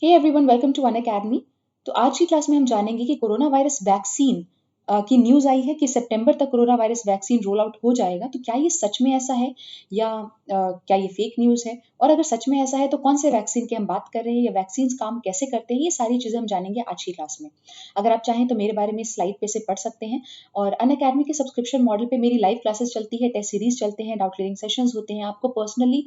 Hey everyone, welcome to Unacademy. तो आज की क्लास में हम जानेंगे कि कोरोना वायरस वैक्सीन की न्यूज़ आई है कि सितंबर तक corona virus vaccine roll out हो जाएगा। तो क्या ये सच में ऐसा है या क्या ये फेक न्यूज़ है? और अगर सच में ऐसा है तो कौन से वैक्सीन की हम बात कर रहे हैं या वैक्सीन काम कैसे करते हैं, ये सारी चीज़ें हम जानेंगे आज की क्लास में। अगर आप चाहें तो मेरे बारे में स्लाइड पे से पढ़ सकते हैं। और अनअकैडमी के सब्सक्रिप्शन मॉडल पे मेरी लाइव क्लासेस चलती है, टेस्ट सीरीज चलते हैं, डाउट क्लियरिंग सेशंस होते हैं। आपको पर्सनली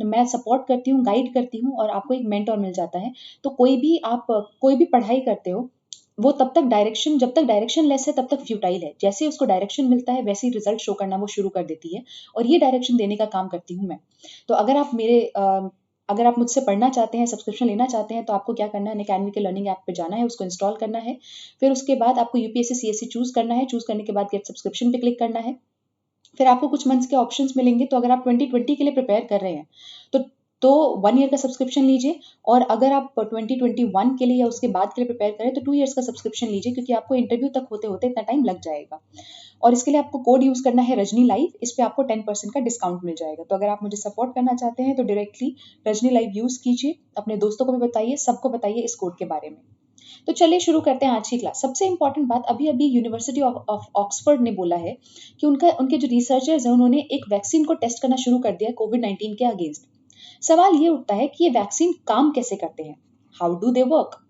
मैं सपोर्ट करती हूँ, गाइड करती हूँ और आपको एक मेंटर मिल जाता है। तो कोई भी पढ़ाई करते हो, वो जब तक डायरेक्शन लेस है तब तक फ्यूटाइल है। जैसे उसको डायरेक्शन मिलता है वैसे ही रिजल्ट शो करना वो शुरू कर देती है, और ये डायरेक्शन देने का काम करती हूँ मैं। तो अगर आप मुझसे पढ़ना चाहते हैं, सब्सक्रिप्शन लेना चाहते हैं, तो आपको क्या करना है, अनअकैडमी के लर्निंग ऐप पे जाना है, उसको इंस्टॉल करना है। फिर उसके बाद आपको यूपीएससी सीएससी चूज करना है। चूज करने के बाद गेट सब्सक्रिप्शन पे क्लिक करना है। फिर आपको कुछ मंथ्स के ऑप्शंस मिलेंगे। तो अगर आप 2020 के लिए प्रिपेयर कर रहे हैं तो तो 1 ईयर का सब्सक्रिप्शन लीजिए। और अगर आप 2021 के लिए या उसके बाद के लिए प्रिपेयर करें तो 2 ईयर्स का सब्सक्रिप्शन लीजिए, क्योंकि आपको इंटरव्यू तक होते होते इतना टाइम लग जाएगा। और इसके लिए आपको कोड यूज करना है रजनी लाइव। इस पे आपको 10% का डिस्काउंट मिल जाएगा। तो अगर आप मुझे सपोर्ट करना चाहते हैं तो डायरेक्टली रजनी लाइव यूज कीजिए, अपने दोस्तों को भी बताइए, सबको बताइए इस कोड के बारे में। तो चलिए शुरू करते हैं आज की क्लास। सबसे इंपॉर्टेंट बात, अभी अभी यूनिवर्सिटी ऑफ ऑक्सफोर्ड ने बोला है कि उनके जो रिसर्चर्स हैं उन्होंने एक वैक्सीन को टेस्ट करना शुरू कर दिया है कोविड-19 के अगेंस्ट। सवाल ये उठता है कि ये वैक्सीन काम कैसे करते हैं, हाउ डू दे वर्क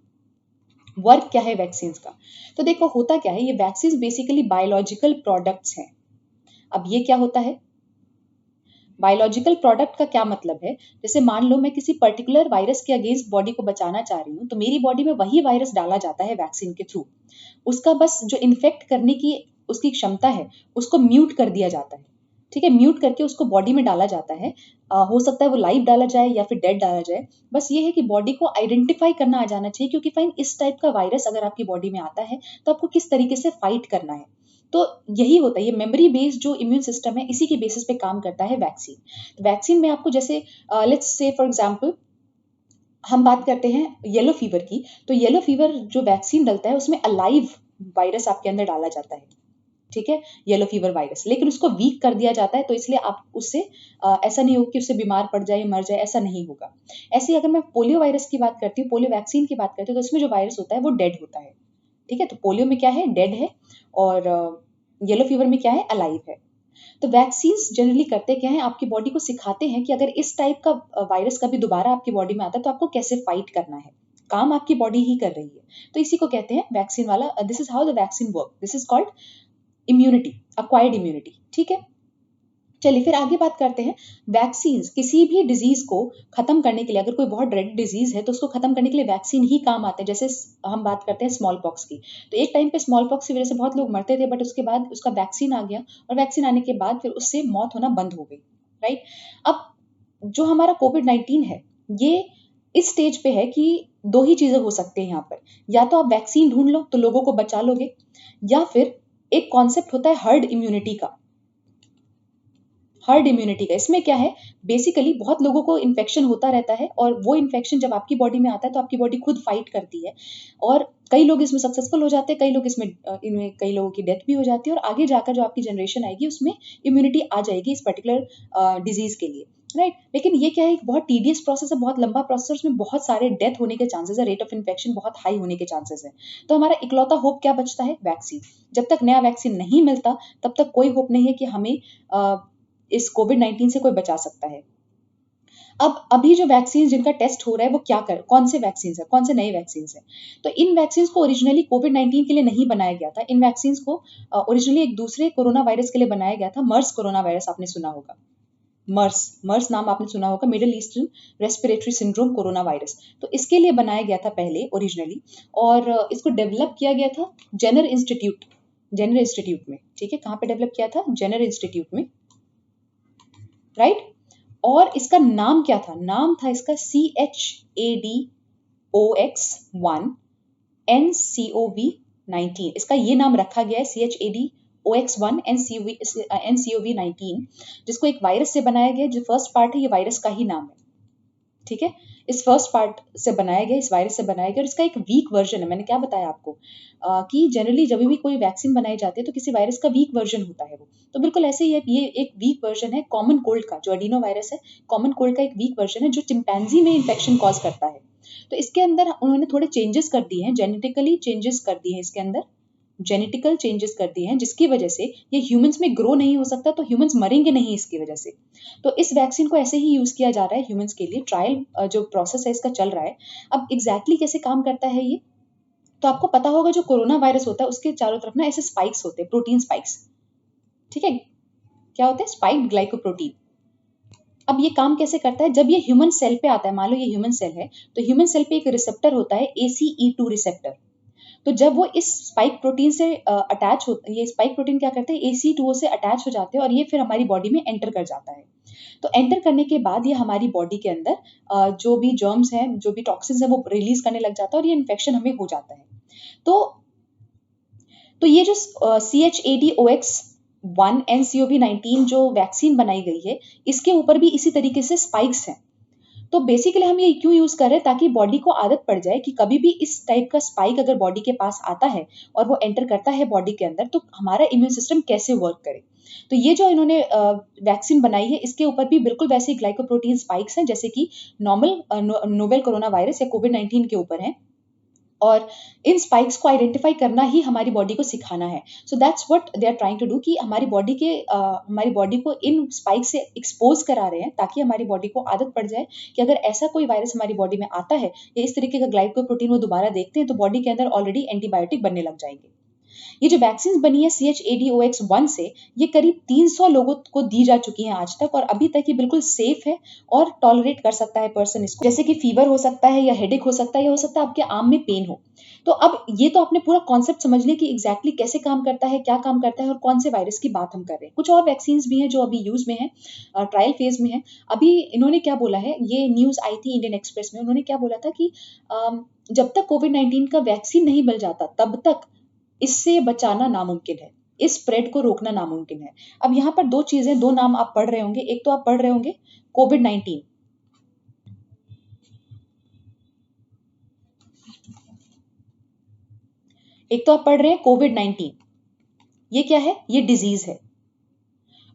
क्या है वैक्सीन का। तो देखो होता क्या है, ये वैक्सीन बेसिकली बायोलॉजिकल प्रोडक्ट्स हैं। अब ये क्या होता है, बायोलॉजिकल प्रोडक्ट का क्या मतलब है? जैसे मान लो मैं किसी पर्टिकुलर वायरस के अगेंस्ट बॉडी को बचाना चाह रही हूँ, तो मेरी बॉडी में वही वायरस डाला जाता है वैक्सीन के थ्रू। उसका बस जो इन्फेक्ट करने की उसकी क्षमता है, उसको म्यूट कर दिया जाता है। ठीक है, म्यूट करके उसको बॉडी में डाला जाता है। हो सकता है वो लाइव डाला जाए या फिर डेड डाला जाए। बस ये है कि बॉडी को आइडेंटिफाई करना आ जाना चाहिए, क्योंकि फाइन इस टाइप का वायरस अगर आपकी बॉडी में आता है तो आपको किस तरीके से फाइट करना है। तो यही होता है, ये मेमोरी बेस्ड जो इम्यून सिस्टम है इसी के बेसिस पे काम करता है वैक्सीन। वैक्सीन में आपको जैसे लेट्स से फॉर एग्जांपल हम बात करते हैं येलो फीवर की। तो येलो फीवर जो वैक्सीन डलता है उसमें अलाइव वायरस आपके अंदर डाला जाता है। ठीक है, येलो फीवर वायरस, लेकिन उसको वीक कर दिया जाता है। तो इसलिए आप उससे ऐसा नहीं होगा कि उससे बीमार पड़ जाए, मर जाए, ऐसा नहीं होगा। ऐसे ही अगर मैं पोलियो वायरस की बात करती हूँ, पोलियो वैक्सीन की बात करती हूँ, तो उसमें जो वायरस होता है वो डेड होता है। ठीक है, तो पोलियो में क्या है, डेड है। और येलो फीवर में क्या है, अलाइव है। तो वैक्सीन्स जनरली करते क्या है, आपकी बॉडी को सिखाते हैं कि अगर इस टाइप का वायरस कभी दोबारा आपकी बॉडी में आता है तो आपको कैसे फाइट करना है। काम आपकी बॉडी ही कर रही है। तो इसी को कहते हैं वैक्सीन वाला, this is how the vaccine work, this is called immunity, acquired immunity. ठीक है, चलिए फिर आगे बात करते हैं। वैक्सीन्स किसी भी डिजीज को खत्म करने के लिए, अगर कोई बहुत ड्रेडेड डिजीज है तो उसको खत्म करने के लिए वैक्सीन ही काम आते हैं। जैसे हम बात करते हैं स्मॉल पॉक्स की, तो एक टाइम पे स्मॉल पॉक्स की वजह से बहुत लोग मरते थे, बट उसके बाद उसका वैक्सीन आ गया, और वैक्सीन आने के बाद फिर उससे मौत होना बंद हो गई। राइट। अब जो हमारा कोविड-19 है, ये इस स्टेज पे है कि दो ही चीजें हो सकती हैं यहाँ पर। या तो आप वैक्सीन ढूंढ लो तो लोगों को बचा लोगे, या फिर एक कॉन्सेप्ट होता है हर्ड इम्यूनिटी का। हर्ड इम्यूनिटी का इसमें क्या है, बेसिकली बहुत लोगों को इन्फेक्शन होता रहता है, और वो इन्फेक्शन जब आपकी बॉडी में आता है तो आपकी बॉडी खुद फाइट करती है। और कई लोग इसमें सक्सेसफुल हो जाते हैं, कई लोग इनमें कई लोगों की डेथ भी हो जाती है, और आगे जाकर जो आपकी जनरेशन आएगी उसमें इम्यूनिटी आ जाएगी इस पर्टिकुलर डिजीज के लिए। राइट। लेकिन ये क्या है, एक बहुत टीडियस प्रोसेस है, बहुत लंबा प्रोसेस है, उसमें बहुत सारे डेथ होने के चांसेस है, रेट ऑफ इन्फेक्शन बहुत हाई होने के चांसेस है। तो हमारा इकलौता होप क्या बचता है, वैक्सीन। जब तक नया वैक्सीन नहीं मिलता तब तक कोई होप नहीं है कि हमें इस कोविड-19 से कोई बचा सकता है। अब अभी जो वैक्सीन जिनका टेस्ट हो रहा है वो कौन से वैक्सीन है, कौन से नए वैक्सीन है। तो इन वैक्सीन को ओरिजिनली कोविड-19 के लिए नहीं बनाया गया था। इन वैक्सीन को ओरिजिनली एक दूसरे कोरोना वायरस के लिए बनाया गया था। मर्स कोरोना वायरस आपने सुना होगा, मर्स मर्स नाम आपने सुना होगा, middle eastern respiratory syndrome corona virus. तो इसके लिए बनाया गया था पहले ओरिजिनली, और इसको डेवलप किया गया था जेनर इंस्टीट्यूट में। ठीक है, कहाँ पे डेवलप किया था, जेनर इंस्टीट्यूट में। राइट। और इसका नाम क्या था, नाम था इसका CHADOX1NCOV19। इसका ये नाम रखा गया है CHADOX1NCOV19, जिसको एक वायरस से बनाया गया है। जो फर्स्ट पार्ट है ये वायरस का ही नाम है। ठीक है, इस फर्स्ट पार्ट से बनाया गया, इस वायरस से बनाया गया, और इसका एक वीक वर्जन है। मैंने क्या बताया आपको कि जनरली जब भी कोई वैक्सीन बनाई जाती है तो किसी वायरस का वीक वर्जन होता है वो, तो बिल्कुल ऐसे ही है, ये एक वीक वर्जन है कॉमन कोल्ड का। जो एडिनो वायरस है, कॉमन कोल्ड का एक वीक वर्जन है जो चिंपैंजी में इन्फेक्शन कॉज करता है। तो इसके अंदर उन्होंने थोड़े चेंजेस कर दिए हैं, जेनेटिकली चेंजेस कर दिए हैं इसके अंदर, जेनेटिकल चेंजेस कर दिए हैं, जिसकी वजह से ये ह्यूमंस में ग्रो नहीं हो सकता, तो ह्यूमंस मरेंगे नहीं इसकी वजह से। तो इस वैक्सीन को ऐसे ही यूज किया जा रहा है ह्यूमंस के लिए। ट्रायल जो प्रोसेस है इसका चल रहा है। अब एग्जैक्टली कैसे काम करता है ये, तो आपको पता होगा जो कोरोना वायरस होता है उसके चारों तरफ ना ऐसे स्पाइक्स होते हैं, प्रोटीन स्पाइक्स। ठीक है, क्या होते हैं? Spiked glycoprotein. अब ये काम कैसे करता है? जब ये ह्यूमन सेल पे आता है, मान लो ये ह्यूमन सेल है, तो ह्यूमन सेल पे एक रिसेप्टर होता है, ACE2 रिसेप्टर। तो जब वो इस स्पाइक प्रोटीन से अटैच हो, ये स्पाइक प्रोटीन क्या करते हैं, ACE2 से अटैच हो जाते हैं और ये फिर हमारी बॉडी में एंटर कर जाता है। तो एंटर करने के बाद ये हमारी बॉडी के अंदर जो भी जर्म्स हैं, जो भी टॉक्सिन्स हैं, वो रिलीज करने लग जाता है और ये इन्फेक्शन हमें हो जाता है। तो ये जो CHAdOX1 NCOV19 जो वैक्सीन बनाई गई है, इसके ऊपर भी इसी तरीके से स्पाइक्स हैं। तो बेसिकली हम ये क्यों यूज कर रहे हैं, ताकि बॉडी को आदत पड़ जाए कि कभी भी इस टाइप का स्पाइक अगर बॉडी के पास आता है और वो एंटर करता है बॉडी के अंदर, तो हमारा इम्यून सिस्टम कैसे वर्क करे। तो ये जो इन्होंने वैक्सीन बनाई है, इसके ऊपर भी बिल्कुल वैसे ही ग्लाइकोप्रोटीन स्पाइक्स हैं जैसे कि नॉर्मल नोवेल कोरोना वायरस या कोविड-19 के ऊपर है। और इन स्पाइक्स को आइडेंटिफाई करना ही हमारी बॉडी को सिखाना है। So that's what they are trying to do, कि हमारी बॉडी को इन स्पाइक से एक्सपोज करा रहे हैं, ताकि हमारी बॉडी को आदत पड़ जाए कि अगर ऐसा कोई वायरस हमारी बॉडी में आता है या इस तरीके का ग्लाइकोप्रोटीन वो दोबारा देखते हैं, तो बॉडी के अंदर ऑलरेडी एंटीबायोटिक बनने लग जाएंगे। ये जो वैक्सीन बनी है CHAdOX1 से, ये करीब 300 लोगों को दी जा चुकी है आज तक, और अभी तक ये बिल्कुल सेफ है और टॉलरेट कर सकता है पर्सन इसको। जैसे कि फीवर हो सकता है, या हेडेक हो सकता है, या हो सकता है आपके आर्म में पेन हो। तो अब ये तो आपने पूरा कॉन्सेप्ट समझ लिया कि एग्जैक्टली कैसे काम करता है, क्या काम करता है, और कौन से वायरस की बात हम कर रहे हैं। कुछ और वैक्सीन भी हैं जो अभी यूज में है, ट्रायल फेज में है। अभी इन्होंने क्या बोला है, ये न्यूज आई थी इंडियन एक्सप्रेस में, उन्होंने क्या बोला था कि जब तक कोविड-19 का वैक्सीन नहीं मिल जाता, तब तक इससे बचाना नामुमकिन है, इस स्प्रेड को रोकना नामुमकिन है। अब यहाँ पर दो चीजें, दो नाम आप पढ़ रहे होंगे। एक तो आप पढ़ रहे होंगे कोविड-19, एक तो आप पढ़ रहे हैं कोविड-19। ये क्या है? ये डिजीज है।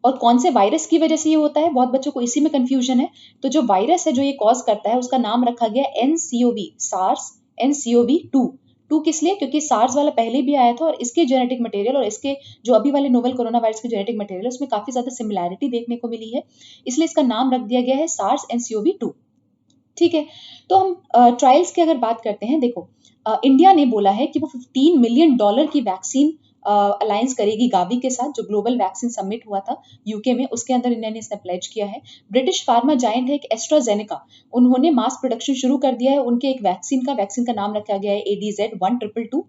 और कौन से वायरस की वजह से ये होता है, बहुत बच्चों को इसी में कंफ्यूजन है। तो जो वायरस है जो ये कॉज करता है, उसका नाम रखा गया NCOV, सार्स NCOV2। टू किस लिए? क्योंकि सार्स वाला पहले भी आया था, और इसके जेनेटिक मटेरियल और इसके जो अभी वाले नोवेल कोरोना वायरस के जेनेटिक मटेरियल, उसमें काफी ज्यादा सिमिलैरिटी देखने को मिली है, इसलिए इसका नाम रख दिया गया है सार्स NCOV2। ठीक है, तो हम ट्रायल्स की अगर बात करते हैं, देखो इंडिया ने बोला है कि वो $15 मिलियन की वैक्सीन अलायंस करेगी गावी के साथ, जो ग्लोबल वैक्सीन समिट हुआ था यूके में, उसके अंदर इंडिया ने इसने प्लेज किया है। ब्रिटिश फार्मा जायंट है एक एस्ट्राजेनेका, उन्होंने मास प्रोडक्शन शुरू कर दिया है उनके एक वैक्सीन का नाम रखा गया है ADZ1222।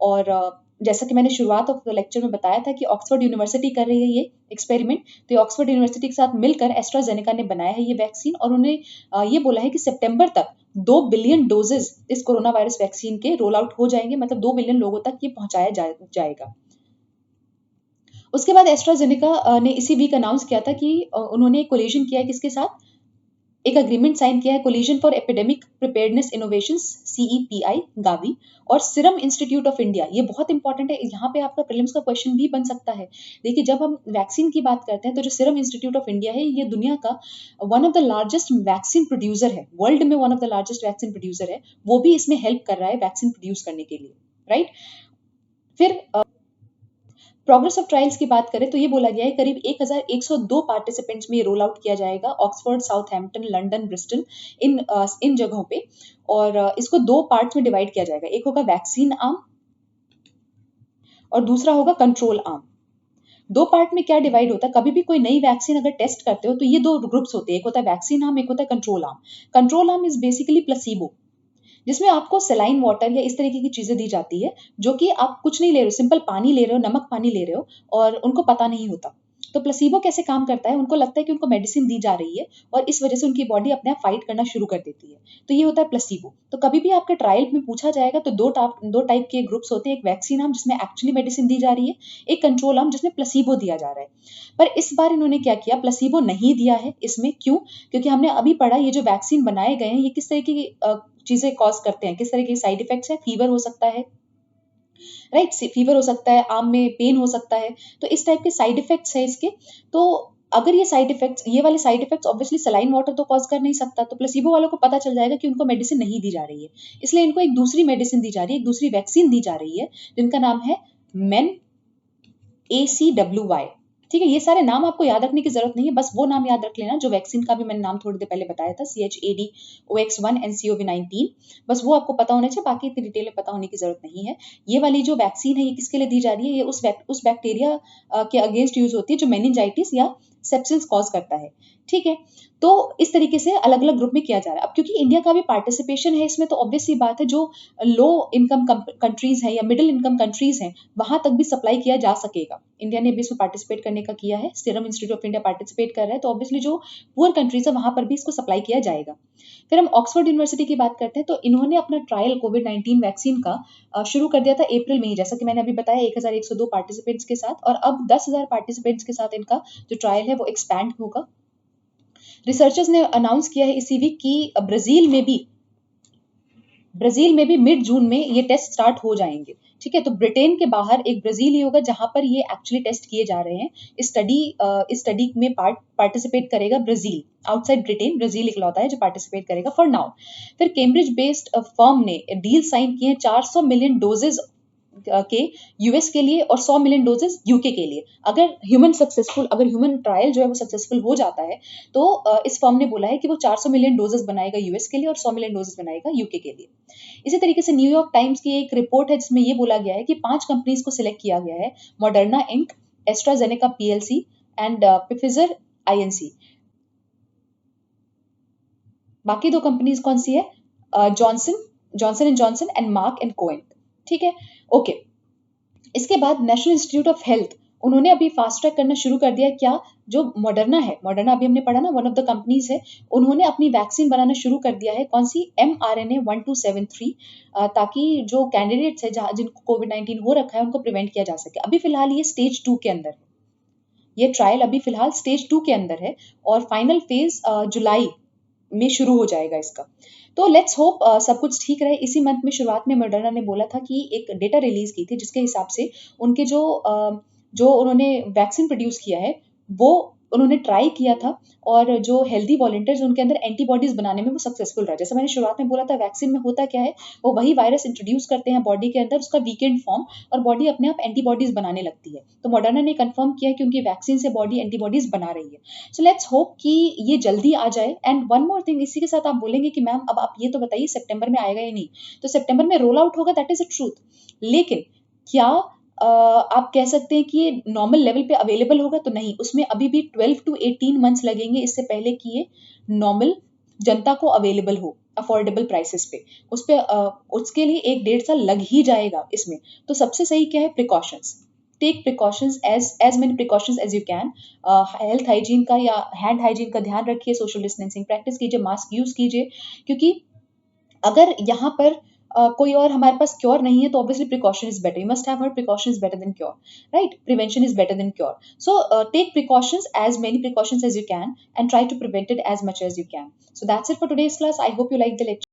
और जैसा कि मैंने शुरुआत ऑफ लेक्चर में बताया था कि ऑक्सफोर्ड यूनिवर्सिटी कर रही है ये एक्सपेरिमेंट, तो ये ऑक्सफोर्ड यूनिवर्सिटी के साथ मिलकर एस्ट्राजेनेका ने बनाया है ये वैक्सीन, और उन्हें ये बोला है कि सितंबर तक 2 बिलियन डोजेस इस कोरोना वायरस वैक्सीन के रोल आउट हो जाएंगे, मतलब 2 बिलियन लोगों तक ये पहुंचाया जाएगा। उसके बाद एस्ट्राजेनेका ने इसी वीक अनाउंस किया था कि उन्होंने कोलिजन किया है किसके साथ, एक अग्रीमेंट साइन किया है, collision for epidemic preparedness innovations CEPI Gavi, और सीरम इंस्टीट्यूट ऑफ इंडिया। ये बहुत इंपॉर्टेंट है, यहाँ पे आपका प्रीलिम्स का क्वेश्चन भी बन सकता है। देखिए, जब हम वैक्सीन की बात करते हैं, तो जो सीरम इंस्टीट्यूट ऑफ इंडिया है, ये दुनिया का one of the largest vaccine producer है, वर्ल्ड में one of the largest vaccine producer है, वो भी इसमें हेल्प कर रहा है वैक्सीन प्रोड्यूस करने के लिए, राइट। फिर प्रोग्रेस ऑफ ट्रायल्स की बात करें, तो ये बोला गया है करीब 1102 पार्टिसिपेंट्स में रोल आउट किया जाएगा, ऑक्सफोर्ड, साउथहैम्पटन, लंदन, ब्रिस्टल, इन जगहों पे। और इसको दो पार्ट्स में डिवाइड किया जाएगा, एक होगा वैक्सीन आर्म और दूसरा होगा कंट्रोल आर्म। दो पार्ट में क्या डिवाइड होता है, कभी भी कोई नई वैक्सीन अगर टेस्ट करते हो तो ये दो ग्रुप्स होते हैं, एक होता है वैक्सीन आर्म, एक होता है control arm. Control arm is basically placebo, जिसमें आपको सेलाइन वाटर या इस तरीके की चीजें दी जाती है, जो कि आप कुछ नहीं ले रहे हो, सिंपल पानी ले रहे हो, नमक पानी ले रहे हो, और उनको पता नहीं होता। तो प्लेसिबो कैसे काम करता है, उनको लगता है कि उनको मेडिसिन दी जा रही है और इस वजह से उनकी बॉडी अपने आप फाइट करना शुरू कर देती है, तो ये होता है प्लेसिबो। तो कभी भी आपके ट्रायल में पूछा जाएगा तो दो टाइप के ग्रुप्स होते हैं, एक वैक्सीन आर्म जिसमें एक्चुअली मेडिसिन दी जा रही है, एक कंट्रोल आर्म जिसमें प्लेसिबो दिया जा रहा है। पर इस बार इन्होंने क्या किया, प्लेसिबो नहीं दिया है इसमें। क्यों? क्योंकि हमने अभी पढ़ा ये जो वैक्सीन बनाए गए हैं ये किस तरह की चीजें कॉज करते हैं, किस तरह के साइड इफेक्ट्स है, फीवर हो सकता है, राइट, फीवर हो सकता है, आर्म में पेन हो सकता है, तो इस टाइप के साइड इफेक्ट्स है इसके। तो अगर ये साइड इफेक्ट्स, ये वाले side effects obviously saline water तो कॉज कर नहीं सकता, तो प्लेसिबो वालों को पता चल जाएगा कि उनको मेडिसिन नहीं दी जा रही है, इसलिए इनको एक दूसरी मेडिसिन दी जा रही है, एक दूसरी वैक्सीन दी जा रही है, जिनका नाम है मेन ACWY। ठीक है, ये सारे नाम आपको याद रखने की जरूरत नहीं है, बस वो नाम याद रख लेना जो वैक्सीन का भी मैंने नाम थोड़ी देर पहले बताया था, CHADOX1 NCOV19, बस वो आपको पता होना चाहिए, बाकी इतनी डिटेल में पता होने की जरूरत नहीं है। ये वाली जो वैक्सीन है ये किसके लिए दी जा रही है, ये उस बैक्टीरिया के अगेंस्ट यूज होती है जो मेनिंजाइटिस या सेप्सिस कॉज करता है। ठीक है, तो इस तरीके से अलग अलग ग्रुप में किया जा रहा है। अब क्योंकि इंडिया का भी पार्टिसिपेशन है इसमें, तो ऑब्वियस सी बात है जो लो इनकम कंट्रीज हैं या मिडिल इनकम कंट्रीज हैं वहां तक भी सप्लाई किया जा सकेगा। इंडिया ने भी इसमें पार्टिसिपेट करने का किया है, serum institute of India participate कर रहा है, तो ऑब्वियसली जो पुअर कंट्रीज है वहां पर भी इसको सप्लाई किया जाएगा। फिर हम ऑक्सफोर्ड यूनिवर्सिटी की बात करते हैं, तो इन्होंने अपना ट्रायल कोविड-19 वैक्सीन का शुरू कर दिया था अप्रैल में ही, जैसा कि मैंने अभी बताया 1102 पार्टिसिपेंट्स के साथ, और अब 10,000 पार्टिसिपेंट्स के साथ इनका जो ट्रायल है वो एक्सपैंड होगा। रिसर्चर्स ने अनाउंस किया है इसी वीक कि ब्राजील में भी मिड जून में ये टेस्ट स्टार्ट हो जाएंगे। ठीक है, तो ब्रिटेन के बाहर एक ब्राजील ही होगा जहां पर ये एक्चुअली टेस्ट किए जा रहे हैं। इस स्टडी में पार्टिसिपेट करेगा ब्राजील, आउटसाइड ब्रिटेन ब्राजील इकलौता है जो पार्टिसिपेट करेगा फॉर नाउ। फिर कैम्ब्रिज बेस्ड फर्म ने डील साइन किए हैं 400 मिलियन डोजेज के यूएस के लिए और 100 मिलियन डोजेस यूके के लिए। अगर ह्यूमन ट्रायल जो है वो सक्सेसफुल हो जाता है तो इस फर्म ने बोला है कि वो 400 मिलियन डोजेस बनाएगा यूएस के लिए और 100 मिलियन डोजेस बनाएगा यूके के लिए। इसी तरीके से न्यूयॉर्क टाइम्स की एक रिपोर्ट है जिसमें ये बोला गया है कि 5 कंपनीज को सिलेक्ट किया गया है, Moderna Inc, AstraZeneca PLC and Pfizer INC। बाकी 2 कंपनीज कौन सी है, Johnson and Johnson and Merck and Cohen. ठीक है, ओके। इसके बाद नेशनल इंस्टीट्यूट ऑफ हेल्थ, उन्होंने अभी फास्ट ट्रैक करना शुरू कर दिया। क्या? जो मॉडर्ना है, मॉडर्ना अभी हमने पढ़ा ना, वन ऑफ द कंपनीज है, उन्होंने अपनी वैक्सीन बनाना शुरू कर दिया है। कौन सी? mRNA-1273, ताकि जो कैंडिडेट्स है जिनको कोविड-19 हो रखा है उनको प्रिवेंट किया जा सके। अभी फिलहाल ये स्टेज 2 के अंदर है, ये ट्रायल अभी फिलहाल स्टेज 2 के अंदर है और फाइनल फेज जुलाई में शुरू हो जाएगा इसका। तो लेट्स होप सब कुछ ठीक रहे। इसी मंथ में शुरुआत में मॉडर्ना ने बोला था कि एक डेटा रिलीज की थी जिसके हिसाब से उनके जो उन्होंने वैक्सीन प्रोड्यूस किया है वो उन्होंने ट्राई किया था, और जो हेल्दी वॉलंटियर्स उनके अंदर एंटीबॉडीज बनाने में वो सक्सेसफुल रहा। जैसे मैंने शुरुआत में बोला था, वैक्सीन में होता क्या है, वो वही वायरस इंट्रोड्यूस करते हैं बॉडी के अंदर, उसका वीकेंड फॉर्म, और बॉडी अपने आप एंटीबॉडीज बनाने लगती है। तो मॉडर्ना ने कंफर्म किया कि उनकी वैक्सीन से बॉडी एंटीबॉडीज बना रही है। सो लेट्स होप कि ये जल्दी आ जाए। एंड वन मोर थिंग, इसी के साथ आप बोलेंगे कि मैम अब आप ये तो बताइए सितंबर में आएगा या नहीं, तो सितंबर में रोल आउट होगा, दैट इज अ ट्रूथ। लेकिन क्या आप कह सकते हैं कि ये नॉर्मल लेवल पे अवेलेबल होगा? तो नहीं, उसमें अभी भी 12 to 18 मंथ्स लगेंगे इससे पहले कि ये नॉर्मल जनता को अवेलेबल हो अफोर्डेबल प्राइसेस पे। उसके लिए 1-1.5 साल लग ही जाएगा इसमें। तो सबसे सही क्या है? Precautions. Take precautions, as many precautions as you can. Health hygiene का या हैंड हाइजीन का ध्यान रखिए, सोशल डिस्टेंसिंग प्रैक्टिस कीजिए, मास्क यूज कीजिए, क्योंकि अगर यहाँ पर कोई और हमारे पास क्योर नहीं है तो obviously precaution is better. You must have heard precaution is better than cure, right? Prevention is better than cure. So take precautions, as many precautions as you can, and try to prevent it as much as you can. So that's it for today's class. I hope you liked the lecture.